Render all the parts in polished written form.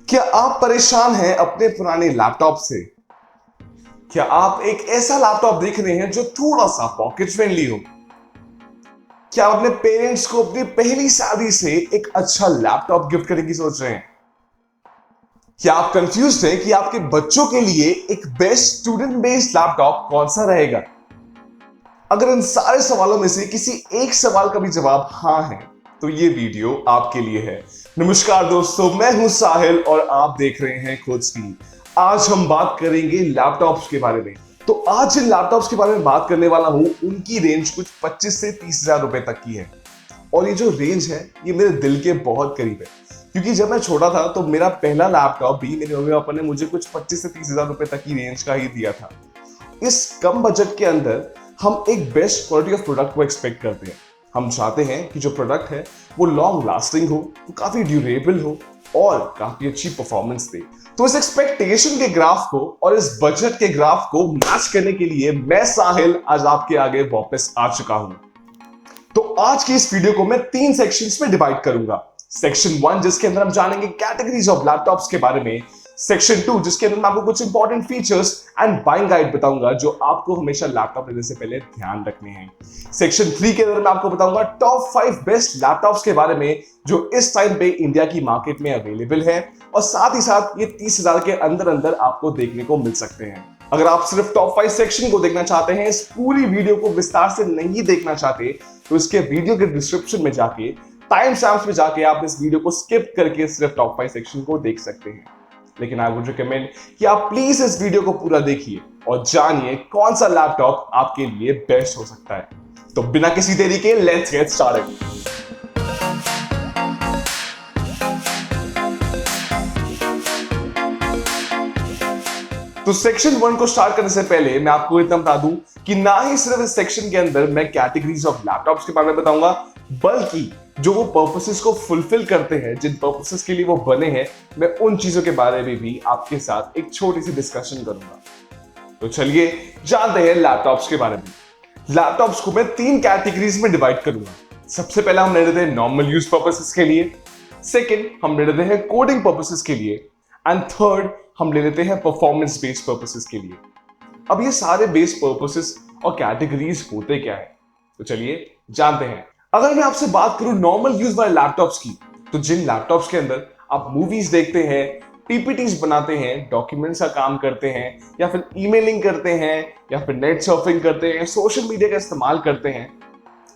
क्या आप परेशान हैं अपने पुराने लैपटॉप से? क्या आप एक ऐसा लैपटॉप देख रहे हैं जो थोड़ा सा पॉकेट फ्रेंडली हो? क्या आप अपने पेरेंट्स को अपनी पहली शादी से एक अच्छा लैपटॉप गिफ्ट करने की सोच रहे हैं? क्या आप कंफ्यूज हैं कि आपके बच्चों के लिए एक बेस्ट स्टूडेंट बेस्ड लैपटॉप कौन सा रहेगा? अगर इन सारे सवालों में से किसी एक सवाल का भी जवाब हाँ है, तो ये वीडियो आपके लिए है। नमस्कार दोस्तों, मैं हूं साहिल और आप देख रहे हैं खोज स्पीड। आज हम बात करेंगे लैपटॉप्स के बारे में। तो आज जिन लैपटॉप्स के बारे में बात करने वाला हूं, उनकी रेंज कुछ 25 से 30 हजार रुपए तक की है। और ये जो रेंज है, ये मेरे दिल के बहुत करीब है, क्योंकि जब मैं छोटा था तो मेरा पहला लैपटॉप भी मेरे मम्मी पापा ने मुझे कुछ 25 से 30 हजार रुपए तक की रेंज का ही दिया था। इस कम बजट के अंदर हम एक बेस्ट क्वालिटी ऑफ प्रोडक्ट को एक्सपेक्ट करते हैं। हम चाहते हैं कि जो प्रोडक्ट है वो लॉन्ग लास्टिंग हो, वो काफी ड्यूरेबल हो और काफी अच्छी परफॉर्मेंस दे। तो इस एक्सपेक्टेशन के ग्राफ को और इस बजट के ग्राफ को मैच करने के लिए मैं साहिल आज आपके आगे वापस आ चुका हूं। तो आज की इस वीडियो को मैं 3 सेक्शंस में डिवाइड करूंगा। सेक्शन 1 जिसके अंदर हम जानेंगे कैटेगरीज ऑफ लैपटॉप्स के बारे में। सेक्शन 2 जिसके अंदर मैं आपको कुछ important features and buying guide बताऊंगा जो आपको हमेशा लैपटॉप लेने से पहले ध्यान रखने हैं। सेक्शन 3 के अंदर मैं आपको बताऊंगा टॉप 5 बेस्ट लैपटॉप्स के बारे में जो इस टाइम पे इंडिया की मार्केट में अवेलेबल है, और साथ ही साथ ये 30,000 के अंदर अंदर आपको देखने को मिल सकते हैं। अगर आप सिर्फ टॉप 5 सेक्शन को देखना चाहते हैं, इस पूरी वीडियो को विस्तार से नहीं देखना चाहते, तो इसके वीडियो के डिस्क्रिप्शन में जाके टाइम स्टैम्प्स में जाके आप इस वीडियो को स्किप करके सिर्फ टॉप 5 सेक्शन को देख सकते हैं। लेकिन आई वुड रिकमेंड कि आप प्लीज इस वीडियो को पूरा देखिए और जानिए कौन सा लैपटॉप आपके लिए बेस्ट हो सकता है। तो बिना किसी देरी के लेट्स गेट स्टार्टेड। तो सेक्शन 1 को स्टार्ट करने से पहले मैं आपको इतना बता दूं कि ना ही सिर्फ इस सेक्शन के अंदर मैं कैटेगरीज ऑफ लैपटॉप्स के बारे में बताऊंगा, बल्कि जो वो पर्पसेस को फुलफिल करते हैं, जिन पर्पसेस के लिए वो बने हैं, मैं उन चीजों के बारे में भी आपके साथ एक छोटी सी डिस्कशन करूंगा। तो चलिए जानते हैं लैपटॉप्स के बारे में। लैपटॉप्स को मैं 3 कैटेगरीज में डिवाइड करूंगा। सबसे पहला हम ले लेते हैं नॉर्मल यूज पर्पसेस के लिए, सेकेंड हम ले लेते हैं कोडिंग पर्पसेस के लिए, एंड थर्ड हम ले लेते हैं परफॉर्मेंस बेस्ड पर्पसेस के लिए। अब ये सारे बेस पर्पसेस और कैटेगरीज होते क्या है, तो चलिए जानते हैं। अगर मैं आपसे बात करूं नॉर्मल यूज वाले लैपटॉप्स की, तो जिन लैपटॉप्स के अंदर आप मूवीज देखते हैं, पीपीटीज बनाते हैं, डॉक्यूमेंट्स का काम करते हैं, या फिर ईमेलिंग करते हैं, या फिर नेट सर्फिंग करते हैं, सोशल मीडिया का इस्तेमाल करते हैं,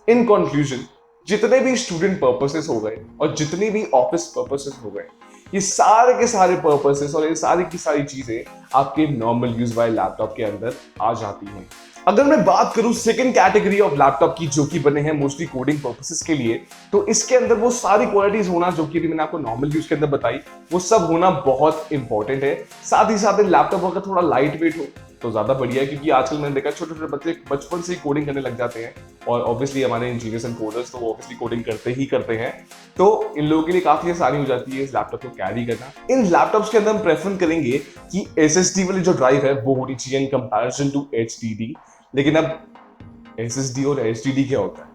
इन कंक्लूजन जितने भी स्टूडेंट पर्पसेस हो गए और जितनी भी ऑफिस पर्पसेस हो गए, ये सारे के सारे पर्पसेस और ये सारी की सारी चीजें आपके नॉर्मल यूज वाले लैपटॉप के अंदर आ जाती हैं। अगर मैं बात करूं सेकंड कैटेगरी ऑफ लैपटॉप की, जो कि बने हैं मोस्टली कोडिंग पर्पसेस के लिए, तो इसके अंदर वो सारी क्वालिटीज होना जो कि भी मैंने आपको नॉर्मल यूज के अंदर बताई, वो सब होना बहुत इंपॉर्टेंट है। साथ ही साथ लैपटॉप अगर थोड़ा लाइट वेट हो तो ज्यादा बढ़िया है, क्योंकि आजकल मैंने देखा छोटे छोटे बच्चे बचपन से ही कोडिंग करने लग जाते हैं, और ऑब्वियसली हमारे इंजीनियर्स एंड कोडर्स तो वो ऑब्वियसली कोडिंग करते ही करते हैं, तो इन लोगों के लिए काफी आसानी हो जाती है इस लैपटॉप को कैरी करना। इन लैपटॉप्स के अंदर हम प्रेफर करेंगे कि एसएसडी वाली जो ड्राइव है वो होनी चाहिए इन कंपैरिजन टू एचडीडी। लेकिन अब एसएसडी और एचडीडी क्या होता है,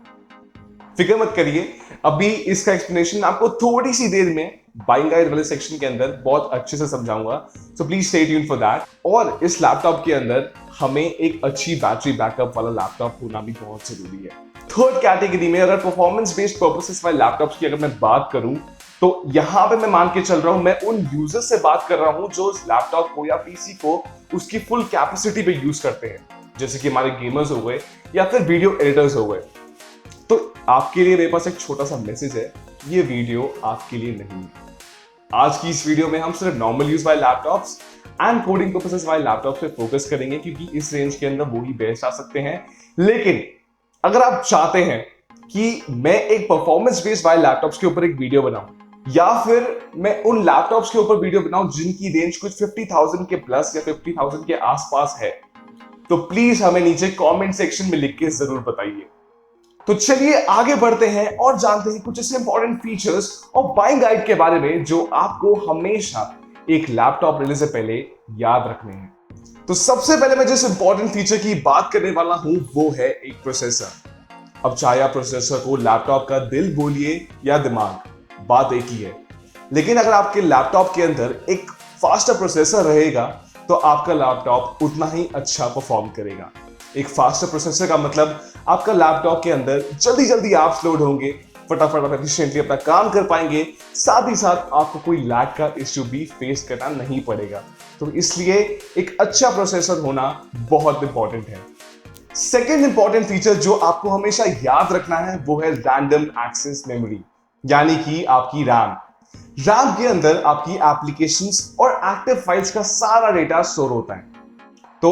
फिक्र मत करिए, अभी इसका एक्सप्लेनेशन आपको थोड़ी सी देर में बाइंग गाइड वाले सेक्शन के अंदर बहुत अच्छे से समझाऊंगा, so please stay tuned for that. और इस लैपटॉप के अंदर हमें एक अच्छी बैटरी बैकअप वाला लैपटॉप होना भी बहुत जरूरी है। थर्ड कैटेगरी में अगर परफॉर्मेंस बेस्ड पर्पसेस वाले लैपटॉप्स की अगर मैं बात करूं, तो यहां पे मैं मान के चल रहा हूं, मैं उन यूजर्स से बात कर रहा हूं जो इस लैपटॉप को या पीसी को उसकी फुल कैपेसिटी पे यूज करते हैं, जैसे कि हमारे गेमर्स हो गए या फिर वीडियो एडिटर्स हो गए। तो आपके लिए मेरे पास एक छोटा सा मैसेज है, ये वीडियो आपके लिए नहीं है। आज की इस वीडियो में हम सिर्फ नॉर्मल यूज वाले लैपटॉप्स एंड कोडिंग पर्पसेस वाले लैपटॉप्स पे फोकस करेंगे, क्योंकि इस रेंज के अंदर वो ही बेस्ट आ सकते हैं। लेकिन अगर आप चाहते हैं कि मैं एक परफॉर्मेंस बेस्ड वाले लैपटॉप्स के ऊपर एक वीडियो बनाऊं, या फिर मैं उन लैपटॉप्स के ऊपर वीडियो बनाऊं जिनकी रेंज कुछ 50,000 के प्लस या 50,000 के आसपास है, तो प्लीज हमें नीचे कमेंट सेक्शन में लिख के जरूर बताइए। तो चलिए आगे बढ़ते हैं और जानते हैं कुछ ऐसे इंपॉर्टेंट फीचर्स और बाइंग गाइड के बारे में जो आपको हमेशा एक लैपटॉप लेने से पहले याद रखने हैं। तो सबसे पहले मैं जिस इंपॉर्टेंट फीचर की बात करने वाला हूं वो है एक प्रोसेसर। अब चाहे आप प्रोसेसर को लैपटॉप का दिल बोलिए या दिमाग, बात एक ही है। लेकिन अगर आपके लैपटॉप के अंदर एक फास्टर प्रोसेसर रहेगा तो आपका लैपटॉप उतना ही अच्छा परफॉर्म करेगा। एक फास्टर प्रोसेसर का मतलब आपका लैपटॉप के अंदर जल्दी जल्दी ऐप्स लोड होंगे, फटाफट आप एफिशिएंटली अपना काम कर पाएंगे, साथ ही साथ आपको कोई लैग का इश्यू भी फेस करना नहीं पड़ेगा। तो इसलिए एक अच्छा प्रोसेसर होना बहुत इंपॉर्टेंट है। सेकेंड इंपॉर्टेंट फीचर जो आपको हमेशा याद रखना है वो है रैंडम एक्सेस मेमोरी, यानी कि आपकी रैम। रैम के अंदर आपकी एप्लीकेशंस और एक्टिव फाइल्स का सारा डेटा स्टोर होता है। तो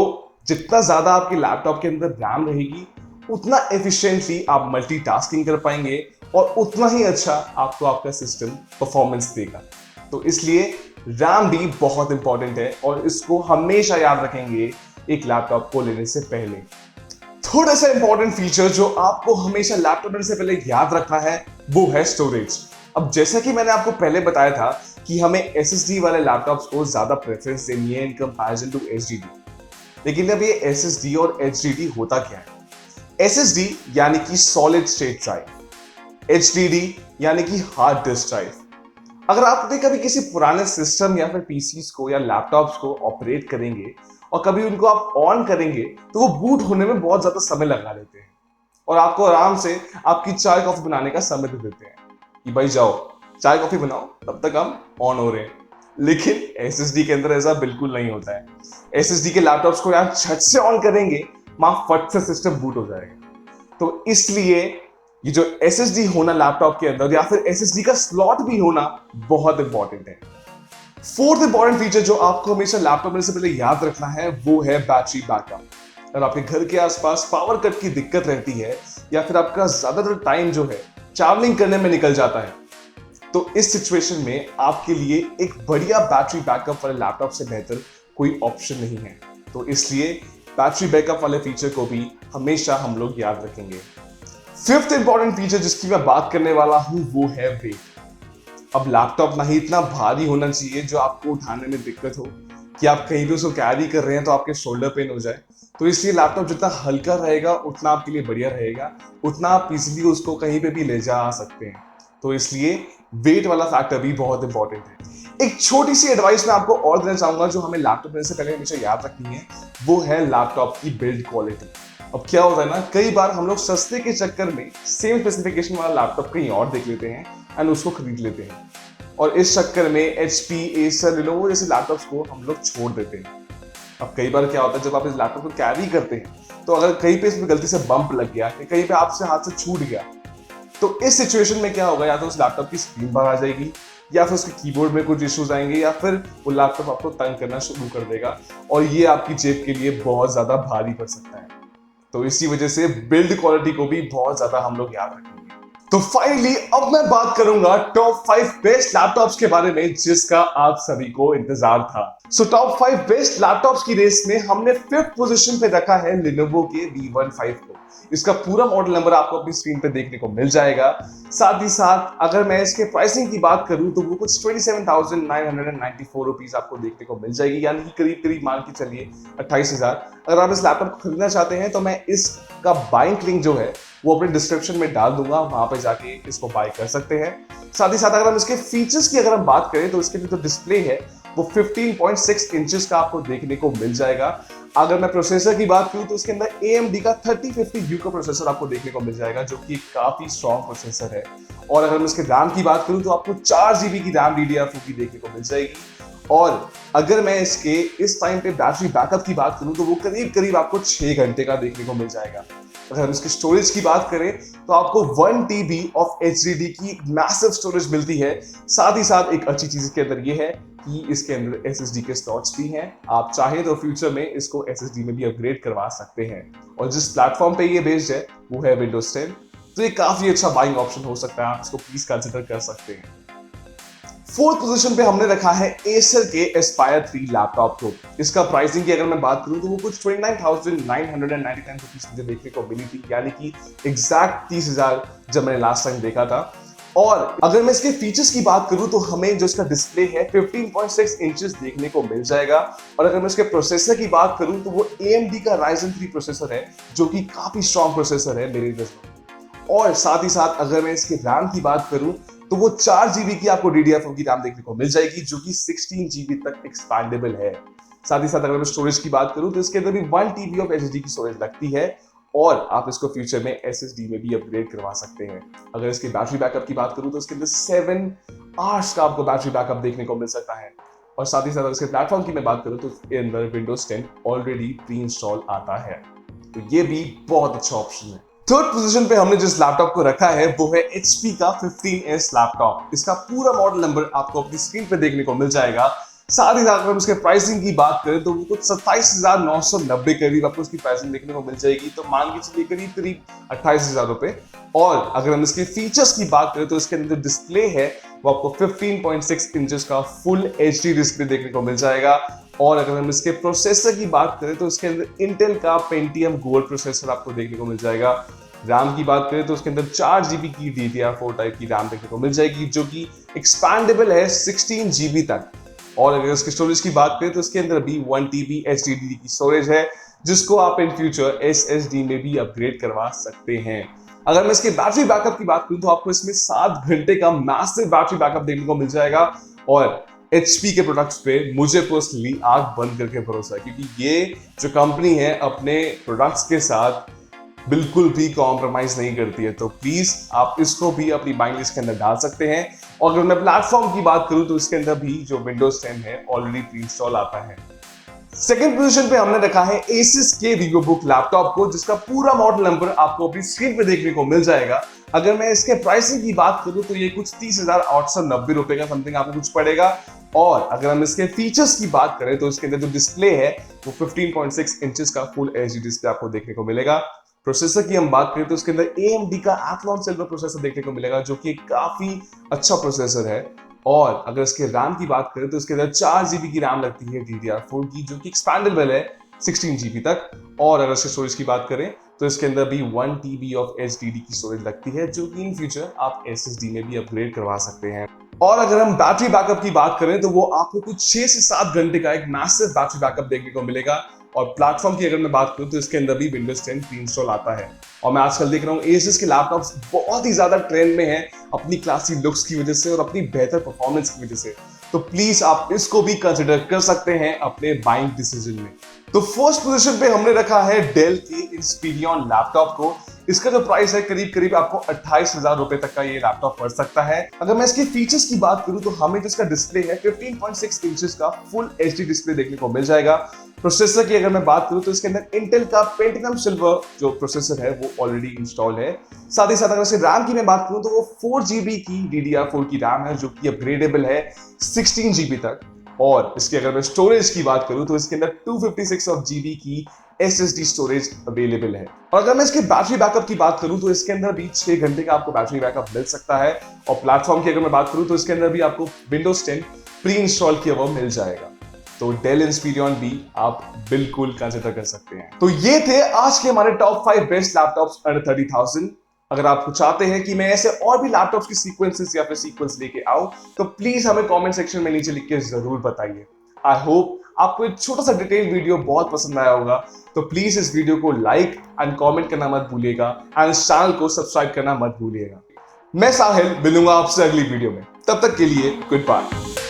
जितना ज्यादा आपके लैपटॉप के अंदर रैम रहेगी उतना एफिशिएंटली आप मल्टीटास्किंग कर पाएंगे और उतना ही अच्छा आपको आपका सिस्टम परफॉर्मेंस देगा। तो इसलिए रैम भी बहुत इंपॉर्टेंट है और इसको हमेशा याद रखेंगे एक लैपटॉप को लेने से पहले। थोड़ा सा इंपॉर्टेंट फीचर जो आपको हमेशा लैपटॉप लेने से पहले याद रखना है वो है स्टोरेज। अब जैसा कि मैंने आपको पहले बताया था कि हमें एसएसडी वाले लैपटॉप्स को ज्यादा प्रेफरेंस देनी है इन कंपैरिजन टू एचडीडी। लेकिन अब ये एसएसडी और एचडीडी होता क्या है? एसएसडी यानी कि सॉलिड स्टेट ड्राइव, एचडीडी यानी कि हार्ड डिस्क ड्राइव। अगर आपने कभी किसी पुराने सिस्टम या फिर पीसीस को या लैपटॉप्स को ऑपरेट करेंगे और कभी उनको आप ऑन करेंगे तो वो बूट होने में बहुत ज्यादा समय लगा लेते हैं और आपको आराम से आपकी चाय कॉफी बनाने का समय दे देते हैं कि भाई जाओ चाय कॉफी बनाओ, तब तक हम ऑन हो रहे हैं। लेकिन एसएसडी के अंदर ऐसा बिल्कुल नहीं होता है। एसएसडी के लैपटॉप्स को यार झट से ऑन करेंगे, वहां फट से सिस्टम बूट हो जाएगा। तो इसलिए ये जो एसएसडी होना लैपटॉप के अंदर या फिर एसएसडी का स्लॉट भी होना बहुत इंपॉर्टेंट है। फोर्थ इंपॉर्टेंट फीचर जो आपको हमेशा लैपटॉप लेने से पहले याद रखना है वो है बैटरी बैकअप। अगर आपके घर के आसपास पावर कट की दिक्कत रहती है या फिर आपका ज्यादातर टाइम जो है ट्रैवलिंग करने में निकल जाता है तो इस सिचुएशन में आपके लिए एक बढ़िया बैटरी बैकअप वाले लैपटॉप से बेहतर कोई ऑप्शन नहीं है। तो इसलिए बैटरी बैकअप वाले फीचर को भी हमेशा हम लोग याद रखेंगे। फिफ्थ इंपॉर्टेंट फीचर जिसकी मैं बात करने वाला हूं वो है वेट। अब लैपटॉप ना ही इतना भारी होना चाहिए जो आपको उठाने में दिक्कत हो कि आप कहीं भी उसको कैरी कर रहे हैं तो आपके शोल्डर पेन हो जाए। तो इसलिए लैपटॉप जितना हल्का रहेगा उतना आपके लिए बढ़िया रहेगा, उतना आप इजीली उसको कहीं पे भी ले जा सकते हैं। तो इसलिए वेट वाला फैक्टर भी बहुत इंपॉर्टेंट है। एक छोटी सी एडवाइस मैं आपको और देना चाहूंगा जो हमें लैपटॉप लेने से पहले हमेशा याद रखनी है वो है लैपटॉप की बिल्ड क्वालिटी। अब क्या होता है ना, कई बार हम लोग सस्ते के चक्कर में सेम स्पेसिफिकेशन वाला लैपटॉप कहीं और देख लेते हैं एंड उसको खरीद लेते हैं और इस चक्कर में एचपी, एसर, लेनोवो जैसे लैपटॉप्स को हम लोग छोड़ देते हैं। अब कई बार क्या होता है जब आप इस लैपटॉप को कैरी करते हैं तो अगर कहीं पे इसमें गलती से बम्प लग गया या कहीं पे आपसे हाथ से छूट गया तो इस सिचुएशन में क्या होगा, या तो उस लैपटॉप की स्क्रीन बाहर आ जाएगी या फिर उसके कीबोर्ड में कुछ इश्यूज आएंगे या फिर वो लैपटॉप आपको तंग करना शुरू कर देगा और ये आपकी जेब के लिए बहुत ज्यादा भारी पड़ सकता है। तो इसी वजह से बिल्ड क्वालिटी को भी बहुत ज्यादा हम लोग याद रखेंगे। तो फाइनली अब मैं बात करूंगा टॉप 5 बेस्ट लैपटॉप्स के बारे में जिसका आप सभी को इंतजार था। सो टॉप 5 बेस्ट लैपटॉप्स की रेस में हमने 5th पोजीशन पे रखा है Lenovo के V15 को। इसका पूरा मॉडल नंबर आपको अपनी स्क्रीन पे देखने को मिल जाएगा। साथ ही साथ अगर मैं इसके प्राइसिंग की बात करूं तो वो कुछ 27,994 रुपीज आपको देखने को मिल जाएगी, यानी कि करीब करीब मान के चलिए 28,000। अगर आप इस लैपटॉप को खरीदना चाहते हैं तो मैं इसका बाइंग लिंक जो है वो अपने डिस्क्रिप्शन में डाल दूंगा, वहां पे जाके इसको बाय कर सकते हैं। साथ ही साथ अगर हम इसके फीचर्स की अगर हम बात करें तो इसके जो डिस्प्ले है वो 15.6 इंचेस का आपको देखने को मिल जाएगा। अगर मैं प्रोसेसर की बात करूं तो इसके अंदर AMD का 3050U का प्रोसेसर आपको देखने को मिल जाएगा जो कि काफी स्ट्रॉन्ग प्रोसेसर है। और अगर मैं इसके रैम की बात करूं तो आपको 4GB की रैम DDR4 की देखने को मिल जाएगी। और अगर मैं इसके इस टाइम पे बैटरी बैकअप की बात करूं तो वो करीब करीब आपको 6 घंटे का देखने को मिल जाएगा। अगर हम इसकी स्टोरेज की बात करें तो आपको 1 TB ऑफ HDD की मैसिव स्टोरेज मिलती है। साथ ही साथ एक अच्छी चीज इसके अंदर ये है कि इसके अंदर SSD के स्लॉट्स भी हैं। आप चाहें तो फ्यूचर में इसको SSD में भी अपग्रेड करवा सकते हैं। और जिस प्लेटफॉर्म पे ये बेस्ड है वो है Windows 10, तो ये काफी अच्छा बाइंग ऑप्शन हो सकता है, आप इसको प्लीज कंसिडर कर सकते हैं। 4th पोजीशन पे हमने रखा है Acer के Aspire 3 लैपटॉप को। इसका प्राइसिंग की अगर मैं बात करूं तो वो कुछ 29,999 रुपीज मुझे देखने को मिली थी, यानी कि एग्जैक्ट 30,000 जब मैंने लास्ट टाइम देखा था। और अगर मैं इसके फीचर्स की बात करूं तो हमें जो इसका डिस्प्ले है 15.6 इंचेस देखने को मिल जाएगा। और अगर मैं इसके प्रोसेसर की बात करूं तो वो AMD का Ryzen 3 प्रोसेसर है जो कि काफी स्ट्रॉन्ग प्रोसेसर है मेरी नजर में। और साथ ही साथ अगर मैं इसके रैम की बात करूं तो वो 4 GB की आपको DDR4 की रैम देखने को मिल जाएगी, जो कि 16 GB तक एक्सपैंडेबल है। साथ ही साथ अगर मैं स्टोरेज की बात करूं तो इसके अंदर भी 1 TB ऑफ SSD की स्टोरेज लगती है, और आप इसको फ्यूचर में SSD में भी अपग्रेड करवा सकते हैं। अगर इसकी बैटरी बैकअप की बात करूं तो इसके अंदर 7 आवर्स का आपको बैटरी बैकअप देखने को मिल सकता है। और साथ ही साथ अगर इसके प्लेटफॉर्म की मैं बात करूं तो इसके अंदर विंडोज 10 ऑलरेडी प्री इंस्टॉल आता है, तो ये भी बहुत अच्छा ऑप्शन है। थर्ड पोजीशन पे हमने जिस लैपटॉप को रखा है वो है HP का 15S लैपटॉप। इसका पूरा मॉडल नंबर आपको अपनी स्क्रीन पे देखने को मिल जाएगा। साथ ही साथ अगर हम उसके प्राइसिंग की बात करें तो वो कुछ 27,990 करीब आपको उसकी प्राइसिंग देखने को मिल जाएगी, तो मान के चलिए करीब करीब 28,000 रुपए। और अगर हम इसके फीचर्स की बात करें तो इसके अंदर जो डिस्प्ले है वो आपको 15.6 इंचेस का फुल HD डिस्प्ले देखने को मिल जाएगा। और अगर हम इसके प्रोसेसर की बात करें तो इसके अंदर इंटेल का Pentium गोल्ड प्रोसेसर आपको देखने को मिल जाएगा। रैम की बात करें तो उसके अंदर 4 GB की DDR4 टाइप की रैम देखने को मिल जाएगी, जो कि एक्सपैंडेबल है 16 GB तक। और अगर इसके स्टोरेज की बात करें तो इसके अंदर भी 1 TB HDD की स्टोरेज है, जिसको आप इन फ्यूचर SSD में भी अपग्रेड करवा सकते हैं। अगर मैं इसके बैटरी बैकअप की बात करूं तो आपको इसमें 7 घंटे का मैसिव बैटरी बैकअप देखने को मिल जाएगा। और HP के प्रोडक्ट्स पे मुझे पर्सनली आंख बंद करके भरोसा है, क्योंकि ये जो कंपनी है अपने प्रोडक्ट्स के साथ बिल्कुल भी कॉम्प्रोमाइज नहीं करती है। तो प्लीज आप इसको भी अपनी बाइंग लिस्ट के अंदर डाल सकते हैं। और अगर मैं प्लेटफॉर्म की बात करूं तो इसके अंदर भी जो विंडोज 10 है ऑलरेडी प्री इंस्टॉल आता है। सेकंड पोजीशन पे हमने रखा है Asus के VivoBook लैपटॉप को, जिसका पूरा मॉडल नंबर आपको अपनी स्क्रीन पे देखने को मिल जाएगा। अगर मैं इसके प्राइसिंग की बात करूं तो ये कुछ 30,890 रुपए का समथिंग आपको कुछ पड़ेगा। और अगर हम इसके फीचर्स की बात करें तो इसके अंदर जो डिस्प्ले है वो 15.6 इंचेस का फुल HD डिस्प्ले आपको देखने को मिलेगा। प्रोसेसर की हम बात करें तो इसके अंदर AMD का Athlon Silver प्रोसेसर देखने को मिलेगा, जो कि काफी अच्छा प्रोसेसर है। और अगर इसके रैम की बात करें तो इसके अंदर 4 GB की रैम लगती है DDR4 की, जो कि एक्सपैंडेबल है 16 GB तक। और अगर इसके स्टोरेज की बात करें तो इसके अंदर भी 1 TB ऑफ HDD की स्टोरेज लगती है, जो कि इन फ्यूचर आप SSD में भी अपग्रेड करवा सकते हैं। और अगर हम बैटरी बैकअप की बात करें तो वो आपको कुछ 6 से 7 घंटे का एक मैसिव बैटरी बैकअप देखने को मिलेगा। और प्लेटफॉर्म की अगर मैं बात करूं तो इसके अंदर भी विंडोज 10 प्री इंस्टॉल आता है। और मैं आजकल देख रहा हूं Asus के लैपटॉप्स बहुत ही ज्यादा ट्रेंड में हैं अपनी क्लासी लुक्स की वजह से और अपनी बेहतर परफॉर्मेंस की वजह से। तो प्लीज आप इसको भी कंसिडर कर सकते हैं अपने बाइंग डिसीजन में। तो फर्स्ट पोजीशन पे हमने रखा है डेल के इंस्पीरियन लैपटॉप को। इसका जो प्राइस है करीब करीब आपको 28,000 रुपए तक का ये लैपटॉप पड़ सकता है। अगर मैं इसके फीचर्स की बात करूं तो हमें जो इसका डिस्प्ले है 15.6 इंचेस का फुल HD डिस्प्ले देखने को मिल जाएगा। प्रोसेसर की अगर मैं बात करूं तो इसके अंदर इंटेल का Pentium सिल्वर जो प्रोसेसर है वो ऑलरेडी इंस्टॉल है। साथ ही साथ अगर इसके रैम की मैं बात करूं तो वो 4 GB की DDR4 की रैम है, जो कि अपग्रेडेबल है 16 GB तक। और इसकी अगर मैं स्टोरेज की बात करूं तो इसके अंदर 256 GB की SSD स्टोरेज अवेलेबल है। और अगर मैं इसके बैटरी बैकअप की बात करूं तो इसके अंदर भी 6 घंटे का आपको बैटरी बैकअप मिल सकता है। और प्लेटफॉर्म की अगर मैं बात करूं तो इसके अंदर भी आपको विंडोज 10 प्री इंस्टॉल किया हुआ मिल जाएगा। तो डेल इंस्पीरियन भी आप बिल्कुल कंसिडर कर सकते हैं। तो ये थे आज के हमारे टॉप 5 बेस्ट लैपटॉप्स अंडर 30,000। अगर आप चाहते हैं कि मैं ऐसे और भी लैपटॉप्स की सीक्वेंसेस या फिर सीक्वेंस लेके आऊं तो प्लीज हमें कमेंट सेक्शन में नीचे लिख के जरूर बताइए। आई होप आपको एक छोटा सा डिटेल वीडियो बहुत पसंद आया होगा। तो प्लीज इस वीडियो को लाइक एंड कमेंट करना मत भूलिएगा एंड इस चैनल को सब्सक्राइब करना मत भूलिएगा। मैं साहिल मिलूंगा आपसे अगली वीडियो में, तब तक के लिए गुड बाय।